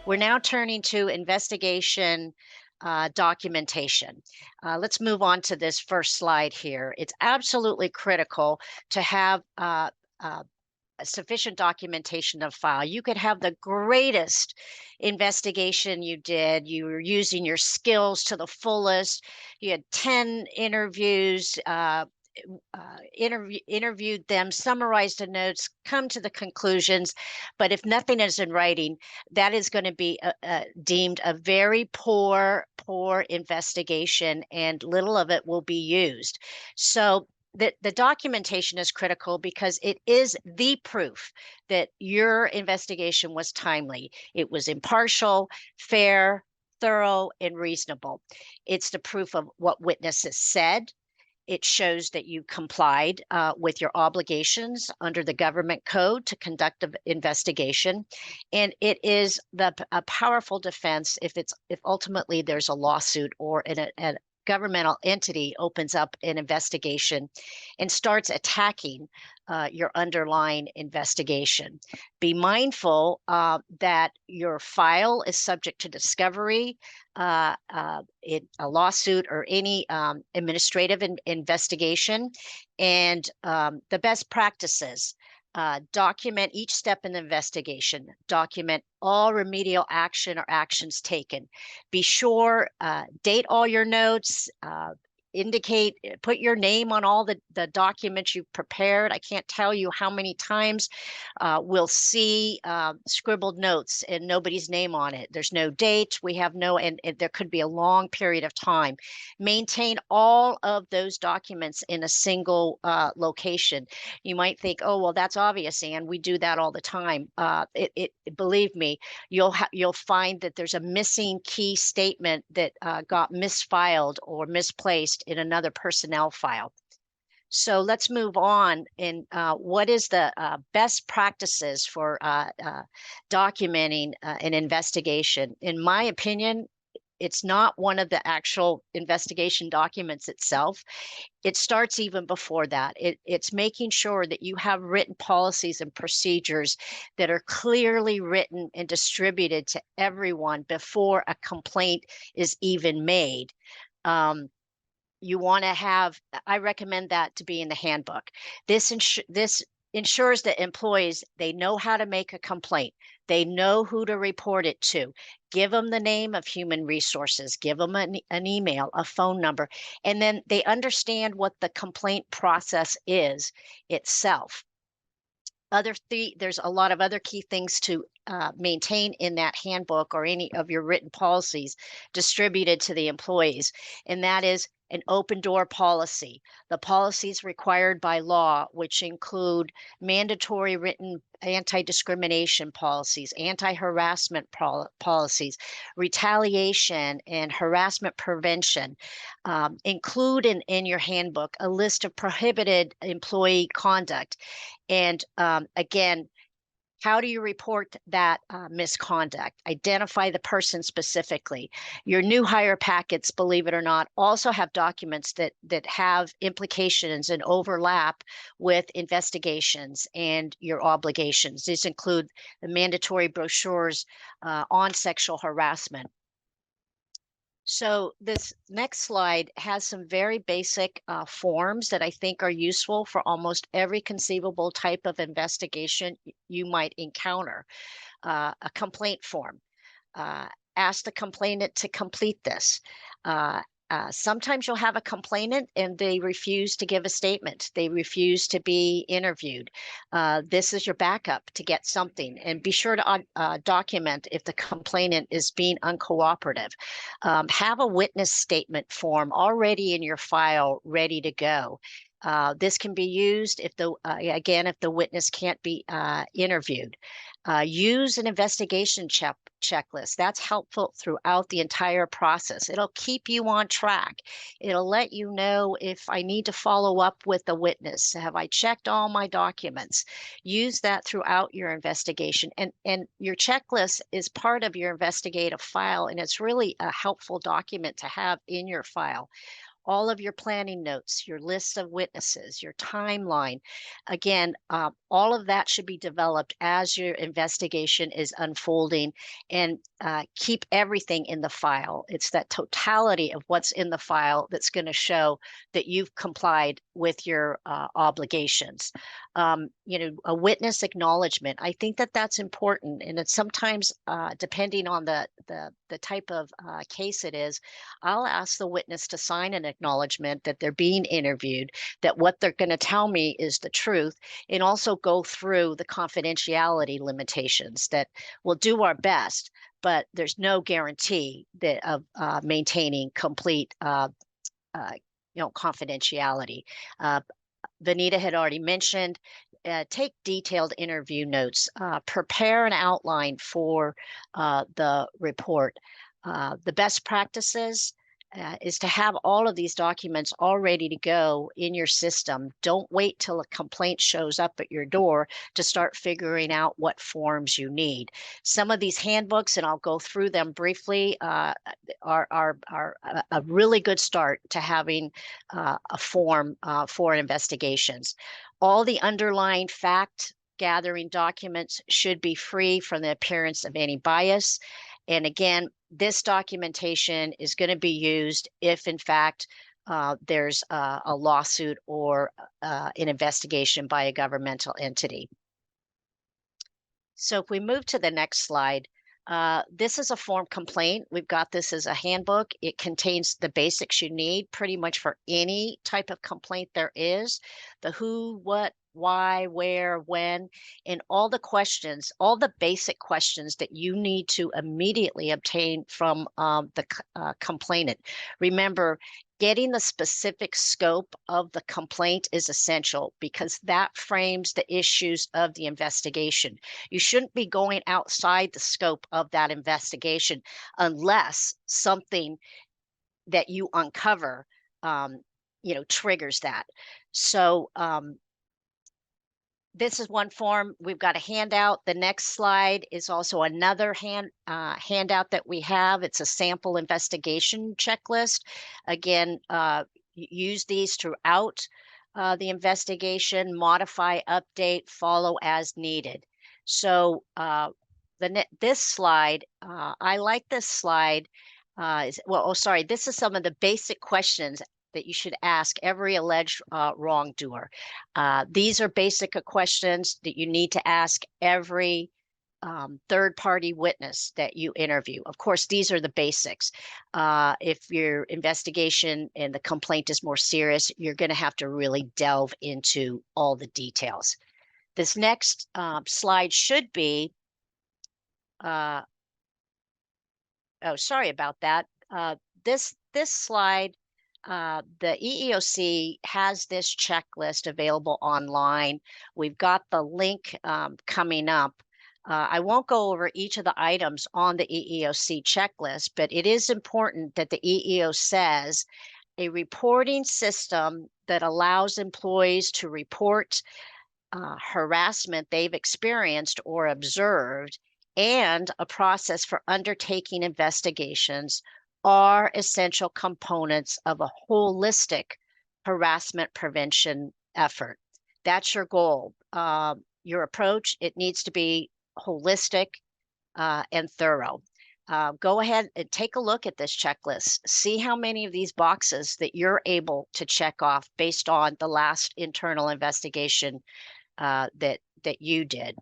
We're now turning to investigation documentation. Let's move on to this first slide here. It's absolutely critical to have uh, sufficient documentation of file. You could have the greatest investigation you did. You were using your skills to the fullest. You had 10 interviews, interviewed them, summarized the notes, come to the conclusions. But if nothing is in writing, that is going to be deemed a very poor investigation, and little of it will be used. So the documentation is critical because it is the proof that your investigation was timely. It was impartial, fair, thorough, and reasonable. It's the proof of what witnesses said. It shows that you complied with your obligations under the government code to conduct an investigation, and it is a powerful defense if ultimately there's a lawsuit or a governmental entity opens up an investigation and starts attacking your underlying investigation. Be mindful that your file is subject to discovery, in a lawsuit or any administrative investigation. And the best practices: document each step in the investigation, document all remedial action or actions taken. Be sure, date all your notes, put your name on all the documents you've prepared. I can't tell you how many times we'll see scribbled notes and nobody's name on it. There's no date. We have no, and there could be a long period of time. Maintain all of those documents in a single location. You might think, oh, well, that's obvious, and we do that all the time. Believe me, you'll find that there's a missing key statement that got misfiled or misplaced in another personnel file. So let's move on. And what is the best practices for documenting an investigation? In my opinion, it's not one of the actual investigation documents itself. It starts even before that. It's making sure that you have written policies and procedures that are clearly written and distributed to everyone before a complaint is even made. You want to have, I recommend that to be in the handbook. This ensures that employees, they know how to make a complaint. They know who to report it to. Give them the name of human resources, give them an email, a phone number, and then they understand what the complaint process is itself. There's a lot of other key things to maintain in that handbook or any of your written policies distributed to the employees, and that is an open door policy. The policies required by law, which include mandatory written anti-discrimination policies, anti-harassment policies, retaliation and harassment prevention. Include in your handbook a list of prohibited employee conduct. And again, how do you report that misconduct? Identify the person specifically. Your new hire packets, believe it or not, also have documents that have implications and overlap with investigations and your obligations. These include the mandatory brochures on sexual harassment. So this next slide has some very basic forms that I think are useful for almost every conceivable type of investigation you might encounter. A complaint form. Ask the complainant to complete this. Sometimes you'll have a complainant and they refuse to give a statement. They refuse to be interviewed. This is your backup to get something. And be sure to document if the complainant is being uncooperative. Have a witness statement form already in your file ready to go. This can be used if if the witness can't be interviewed. Use an investigation checklist. That's helpful throughout the entire process. It'll keep you on track. It'll let you know if I need to follow up with the witness. Have I checked all my documents? Use that throughout your investigation. And your checklist is part of your investigative file, and it's really a helpful document to have in your file. all of your planning notes, your list of witnesses, your timeline. Again, all of that should be developed as your investigation is unfolding, and keep everything in the file. It's that totality of what's in the file that's going to show that you've complied with your obligations. A witness acknowledgement. I think that that's important, and it's sometimes depending on the type of case it is, I'll ask the witness to sign an acknowledgement that they're being interviewed, that what they're going to tell me is the truth, and also go through the confidentiality limitations that we'll do our best, but there's no guarantee that of maintaining complete confidentiality. Vanita had already mentioned, take detailed interview notes, prepare an outline for the report. The best practices is to have all of these documents all ready to go in your system. Don't wait till a complaint shows up at your door to start figuring out what forms you need. Some of these handbooks, and I'll go through them briefly, are a really good start to having a form for investigations. All the underlying fact gathering documents should be free from the appearance of any bias. And again, this documentation is going to be used if, in fact, there's a lawsuit or an investigation by a governmental entity. So if we move to the next slide, this is a form complaint. We've got this as a handbook. It contains the basics you need pretty much for any type of complaint there is: the who, what, why, where, when, and all the questions, all the basic questions that you need to immediately obtain from the complainant. Remember, getting the specific scope of the complaint is essential because that frames the issues of the investigation. You shouldn't be going outside the scope of that investigation unless something that you uncover, triggers that. So this is one form. We've got a handout. The next slide is also another handout that we have. It's a sample investigation checklist. Again, use these throughout the investigation, modify, update, follow as needed. So this slide, I like this slide. This is some of the basic questions that you should ask every alleged wrongdoer. These are basic questions that you need to ask every third-party witness that you interview. Of course, these are the basics. If your investigation and the complaint is more serious, you're going to have to really delve into all the details. This next slide should be, sorry about that. This slide, the EEOC has this checklist available online. We've got the link coming up. I won't go over each of the items on the EEOC checklist, but it is important that the EEO says a reporting system that allows employees to report harassment they've experienced or observed, and a process for undertaking investigations are essential components of a holistic harassment prevention effort. That's your goal. Your approach, it needs to be holistic and thorough. Go ahead and take a look at this checklist. See how many of these boxes that you're able to check off based on the last internal investigation that you did.